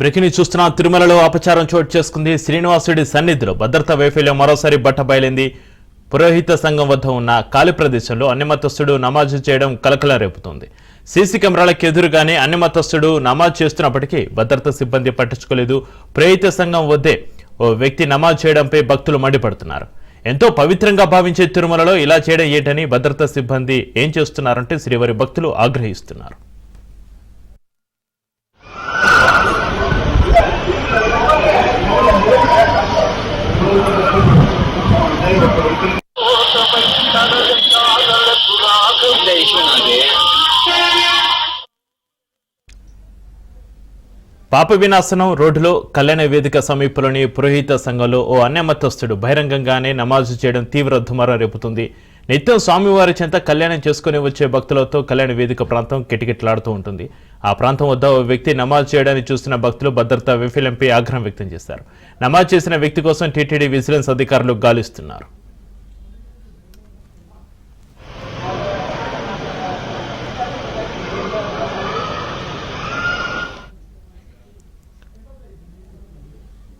Breaking news చూస్తున్న తిరుమలలో అపచారం చోటు చేసుకుంది. శ్రీనివాసుడి సన్నిధిలో భద్రతా వైఫల్యం మరోసారి బట్టబయలింది. పురోహిత సంఘం వద్ద ఉన్న ఖాళీ ప్రదేశంలో అన్యమతస్థుడు నమాజు చేయడం కలకలం రేపుతోంది. సీసీ కెమెరాలకు ఎదురుగానే అన్యమతస్థుడు నమాజ్ చేస్తున్నప్పటికీ భద్రతా సిబ్బంది పట్టించుకోలేదు. పురోహిత సంఘం వద్దే ఓ వ్యక్తి నమాజ్ చేయడంపై భక్తులు మండిపడుతున్నారు. ఎంతో పవిత్రంగా భావించే తిరుమలలో ఇలా చేయడం ఏంటని భద్రతా సిబ్బంది ఏం చేస్తున్నారంటే శ్రీవారి భక్తులు ఆగ్రహిస్తున్నారు. పాప వినాశనం రోడ్డులో కళ్యాణ వేదిక సమీపంలోని పురోహిత సంఘంలో ఓ అన్యమతస్థుడు బహిరంగంగానే నమాజు చేయడం తీవ్ర దుమారం రేపుతుంది. నిత్యం స్వామివారి చెంత కళ్యాణం చేసుకుని వచ్చే భక్తులతో కళ్యాణ వేదిక ప్రాంతం కిటకిటలాడుతూ ఉంటుంది. ఆ ప్రాంతం వద్ద ఓ వ్యక్తి నమాజ్ చేయడాన్ని చూసిన భక్తులు భద్రతా వైఫల్యంపై ఆగ్రహం వ్యక్తం చేశారు. నమాజ్ చేసిన వ్యక్తి కోసం టీటీడీ విజిలెన్స్ అధికారులు గాలిస్తున్నారు.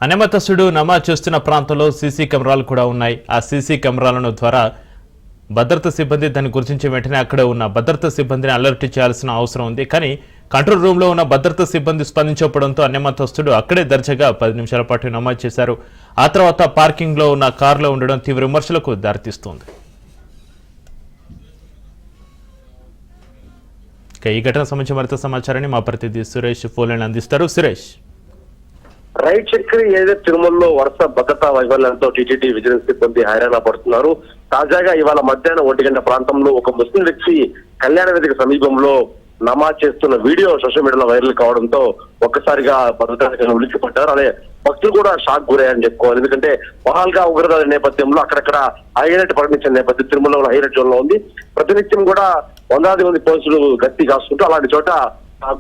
అన్యమతస్థుడు నమాజ్ చేస్తున్న ప్రాంతంలో సీసీ కెమెరాలు కూడా ఉన్నాయి. ఆ సీసీ కెమెరాలను ద్వారా భద్రతా సిబ్బంది దాన్ని గుర్తించి వెంటనే అక్కడ ఉన్న భద్రతా సిబ్బందిని అలర్ట్ చేయాల్సిన అవసరం ఉంది. కానీ కంట్రోల్ రూమ్లో ఉన్న భద్రతా సిబ్బంది స్పందించకపోవడంతో అన్యమతస్థుడు అక్కడే దర్జాగా 10 నిమిషాల పాటు నమాజ్ చేశారు. ఆ తర్వాత పార్కింగ్లో ఉన్న కారులో ఉండడం తీవ్ర విమర్శలకు దారితీస్తోంది. ఈ ఘటన సంబంధించి మరింత సమాచారాన్ని మా ప్రతినిధి సురేష్ ఫోన్ అందిస్తారు. సురేష్, రైట్ చక్రి ఏదైతే తిరుమలలో వరుస భద్రతా వైఫల్యంతో టీటీడీ విజిలెన్స్ సిబ్బంది హైరాణ పడుతున్నారు. తాజాగా ఇవాళ మధ్యాహ్నం 1 గంట ప్రాంతంలో ఒక ముస్లిం వ్యక్తి కళ్యాణ వేదిక సమీపంలో నమాజ్ చేస్తున్న వీడియో సోషల్ మీడియాలో వైరల్ కావడంతో ఒక్కసారిగా భద్రతా ఉలిక్కిపడ్డారు. అదే భక్తులు కూడా షాక్ గురయ్యారని చెప్పుకోవాలి. ఎందుకంటే పహాల్గా ఉగ్రదాడి నేపథ్యంలో అక్కడక్కడ హైలైట్ ప్రకటించిన నేపథ్యం తిరుమలలో హైలైట్ జోన్ లో ఉంది. ప్రతినిత్యం కూడా 100 మంది పోలీసులు గస్తీ కాస్తుంటూ అలాంటి చోట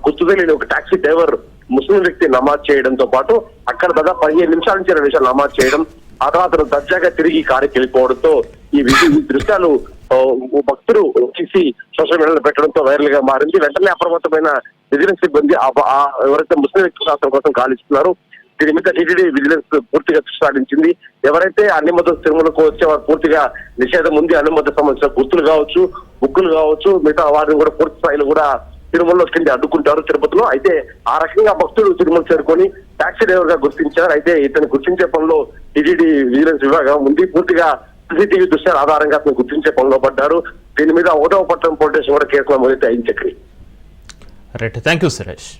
గుర్తు తెలియని ఒక టాక్సీ డ్రైవర్ ముస్లిం వ్యక్తి నమాజ్ చేయడంతో పాటు అక్కడ దాదాపు 15 నిమిషాల నుంచి 20 నిమిషాలు నమాజ్ చేయడం, ఆ తర్వాత దర్జాగా తిరిగి కారుకి వెళ్ళిపోవడంతో ఈ దృశ్యాలు భక్తులు తీసి సోషల్ మీడియాలో పెట్టడంతో వైరల్ గా మారింది. వెంటనే అప్రమత్తమైన విజిలెన్స్ సిబ్బంది ఎవరైతే ముస్లిం వ్యక్తులు అతని కోసం గాలిస్తున్నారు. దీని మీద టీటీడీ విజిలెన్స్ పూర్తిగా దృష్టి సాధించింది. ఎవరైతే అన్యమత తిరుమలకు వచ్చే వారు పూర్తిగా నిషేధం ఉంది. అన్యమత సంబంధించిన గుర్తులు కావచ్చు, బుక్కులు కావచ్చు, మిగతా వారిని కూడా పూర్తి స్థాయిలో కూడా తిరుమలలో కింద అడ్డుకుంటారు తిరుపతిలో. అయితే ఆ రకంగా భక్తులు తిరుమల చేరుకొని టాక్సీ డ్రైవర్ గా గుర్తించారు. అయితే ఇతను గుర్తించే పనిలో టీటీడీ విజిలెన్స్ విభాగం ఉంది. పూర్తిగా సీసీటీవీ దృశ్యాల ఆధారంగా అతను గుర్తించే పనిలో పడ్డారు. దీని మీద 1వ పట్టణం పోలీస్ స్టేషన్ కూడా కేసు నమోదైతే అయింది. Chakri, right, thank you Suresh.